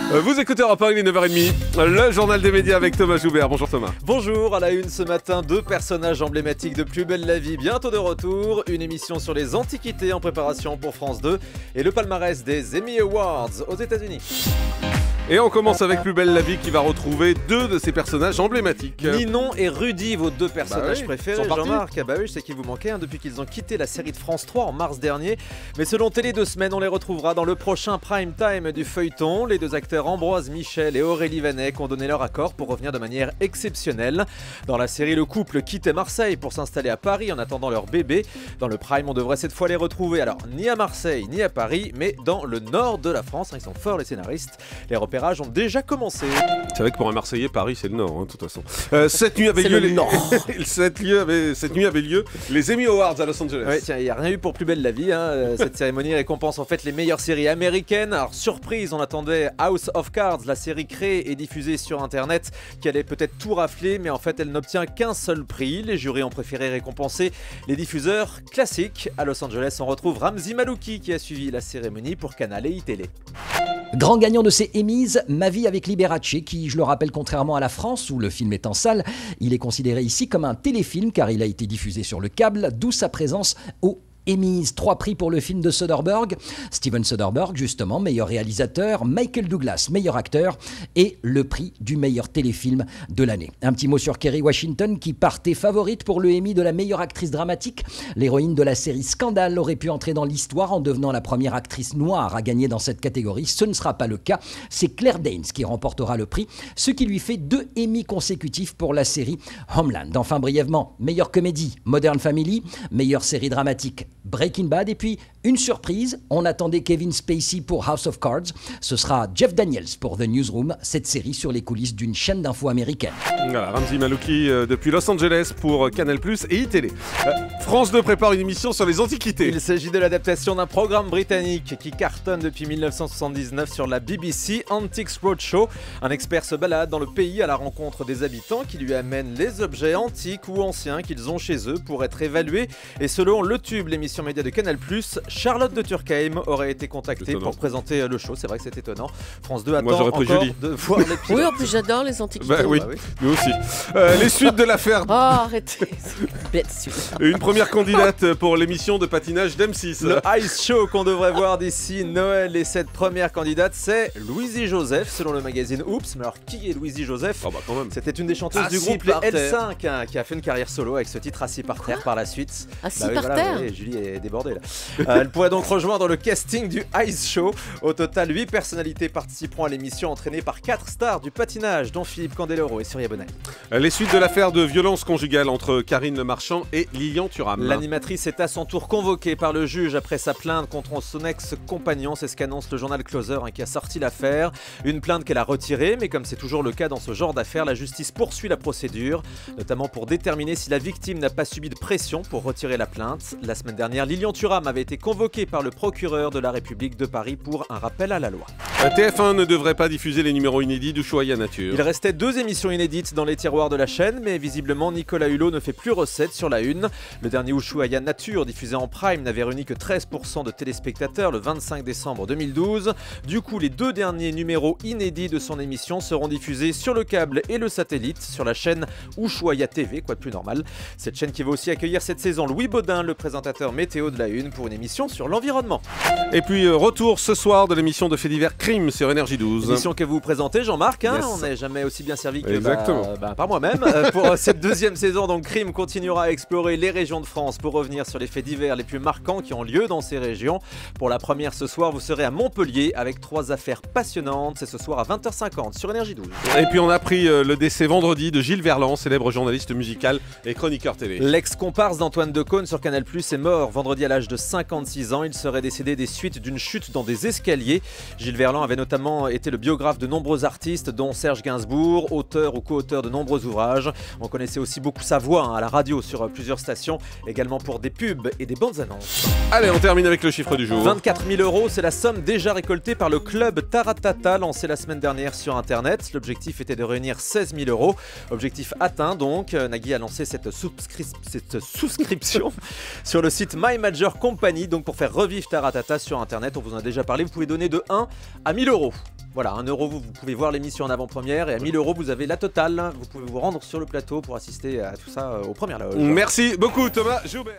Vous écoutez Europe 1, il est 9h30, le journal des médias avec Thomas Joubert. Bonjour Thomas. Bonjour, à la une ce matin, deux personnages emblématiques de Plus belle la vie, bientôt de retour, une émission sur les antiquités en préparation pour France 2 et le palmarès des Emmy Awards aux États-Unis. Et on commence avec Plus belle la vie qui va retrouver deux de ses personnages emblématiques. Ninon et Rudy, vos deux personnages préférés, sont partis. Jean-Marc. Bah oui, je sais qu'il vous manquait depuis qu'ils ont quitté la série de France 3 en mars dernier. Mais selon Télé 2 semaines, on les retrouvera dans le prochain prime time du feuilleton. Les deux acteurs Ambroise Michel et Aurélie Vanek ont donné leur accord pour revenir de manière exceptionnelle. Dans la série, le couple quittait Marseille pour s'installer à Paris en attendant leur bébé. Dans le prime, on devrait cette fois les retrouver, alors ni à Marseille ni à Paris, mais dans le nord de la France. Ils sont forts les scénaristes. Les repérages ont déjà commencé. C'est vrai que pour un Marseillais, Paris c'est le nord, de toute façon. Cette nuit avait lieu cette nuit avait lieu les Emmy Awards à Los Angeles. Ouais, tiens, il n'y a rien eu pour Plus belle la vie. Cette cérémonie récompense en fait les meilleures séries américaines. Alors surprise, on attendait House of Cards, la série créée et diffusée sur internet, qui allait peut-être tout rafler, mais en fait elle n'obtient qu'un seul prix. Les jurys ont préféré récompenser les diffuseurs classiques. À Los Angeles, on retrouve Ramzi Malouki qui a suivi la cérémonie pour Canal et iTélé. Grand gagnant de ces Emmys, Ma vie avec Liberace, qui, je le rappelle, contrairement à la France où le film est en salle, il est considéré ici comme un téléfilm car il a été diffusé sur le câble, d'où sa présence au Emmys. 3 prix pour le film de Soderbergh. Steven Soderbergh, justement, meilleur réalisateur. Michael Douglas, meilleur acteur. Et le prix du meilleur téléfilm de l'année. Un petit mot sur Kerry Washington qui partait favorite pour le Emmy de la meilleure actrice dramatique. L'héroïne de la série Scandale aurait pu entrer dans l'histoire en devenant la première actrice noire à gagner dans cette catégorie. Ce ne sera pas le cas. C'est Claire Danes qui remportera le prix, ce qui lui fait 2 Emmys consécutifs pour la série Homeland. Enfin, brièvement, meilleure comédie, Modern Family. Meilleure série dramatique, Breaking Bad. Et puis, une surprise, on attendait Kevin Spacey pour House of Cards. Ce sera Jeff Daniels pour The Newsroom, cette série sur les coulisses d'une chaîne d'infos américaine. Voilà, Ramzi Malouki depuis Los Angeles pour Canal+ et iTélé. France 2 prépare une émission sur les antiquités. Il s'agit de l'adaptation d'un programme britannique qui cartonne depuis 1979 sur la BBC, Antiques Roadshow. Un expert se balade dans le pays à la rencontre des habitants qui lui amènent les objets antiques ou anciens qu'ils ont chez eux pour être évalués. Et selon Le Tube, l'émission média de Canal+, Charlotte de Turckheim aurait été contactée pour présenter le show. C'est vrai que c'est étonnant. France 2 attend encore de voir l'épisode. Oui, en plus j'adore les antiquités. Bah oui, nous aussi. Les suites de l'affaire. Oh, arrêtez. Bête, Une première candidate pour l'émission de patinage d'M6. Le Ice Show qu'on devrait voir d'ici Noël. Et cette première candidate, c'est Louisie Joseph, selon le magazine Oops. Mais alors, qui est Louisie Joseph? Quand même. C'était une des chanteuses du groupe les L5 qui a fait une carrière solo avec ce titre Assis par terre par la suite. Assis par terre. Julie est débordée là. Elle pourrait donc rejoindre le casting du Ice Show. Au total, 8 personnalités participeront à l'émission entraînées par 4 stars du patinage, dont Philippe Candeloro et Surya Bonnet. Les suites de l'affaire de violence conjugale entre Karine Le Marchand et Lilian Thuram. L'animatrice est à son tour convoquée par le juge après sa plainte contre son ex-compagnon. C'est ce qu'annonce le journal Closer qui a sorti l'affaire. Une plainte qu'elle a retirée, mais comme c'est toujours le cas dans ce genre d'affaires, la justice poursuit la procédure, notamment pour déterminer si la victime n'a pas subi de pression pour retirer la plainte. La semaine dernière, Lilian Thuram avait été convoqué par le procureur de la République de Paris pour un rappel à la loi. TF1 ne devrait pas diffuser les numéros inédits d'Ushuaïa Nature. Il restait 2 émissions inédites dans les tiroirs de la chaîne, mais visiblement Nicolas Hulot ne fait plus recette sur la une. Le dernier Ushuaïa Nature, diffusé en prime, n'avait réuni que 13% de téléspectateurs le 25 décembre 2012. Du coup, les 2 derniers numéros inédits de son émission seront diffusés sur le câble et le satellite, sur la chaîne Ushuaïa TV, quoi de plus normal. Cette chaîne qui va aussi accueillir cette saison Louis Baudin, le présentateur météo de la une, pour une émission sur l'environnement. Et puis retour ce soir de l'émission de Faits divers Crime sur Énergie 12. Émission que vous présentez, Jean-Marc, Yes. On n'est jamais aussi bien servi que par moi-même. Pour cette 2e saison, donc Crime continuera à explorer les régions de France pour revenir sur les faits divers les plus marquants qui ont lieu dans ces régions. Pour la première ce soir, vous serez à Montpellier avec 3 affaires passionnantes. C'est ce soir à 20h50 sur Énergie 12. Et puis on a appris le décès vendredi de Gilles Verland, célèbre journaliste musical et chroniqueur télé. L'ex-comparse d'Antoine Decaune sur Canal+ est mort vendredi à l'âge de 56 ans. Il serait décédé des suites d'une chute dans des escaliers. Gilles Verland avait notamment été le biographe de nombreux artistes, dont Serge Gainsbourg, auteur ou co-auteur de nombreux ouvrages. On connaissait aussi beaucoup sa voix à la radio sur plusieurs stations, également pour des pubs et des bandes annonces. Allez, on termine avec le chiffre du jour. 24 000 €, c'est la somme déjà récoltée par le club Taratata, lancé la semaine dernière sur Internet. L'objectif était de réunir 16 000 €. Objectif atteint donc. Nagui a lancé cette souscription sur le site My Major Company, donc pour faire revivre Taratata sur Internet. On vous en a déjà parlé, vous pouvez donner de 1 à 1 000 €. Voilà, 1 euro, vous pouvez voir l'émission en avant-première et à 1 000 euros, vous avez la totale. Vous pouvez vous rendre sur le plateau pour assister à tout ça aux premières loges. Merci beaucoup Thomas Joubert.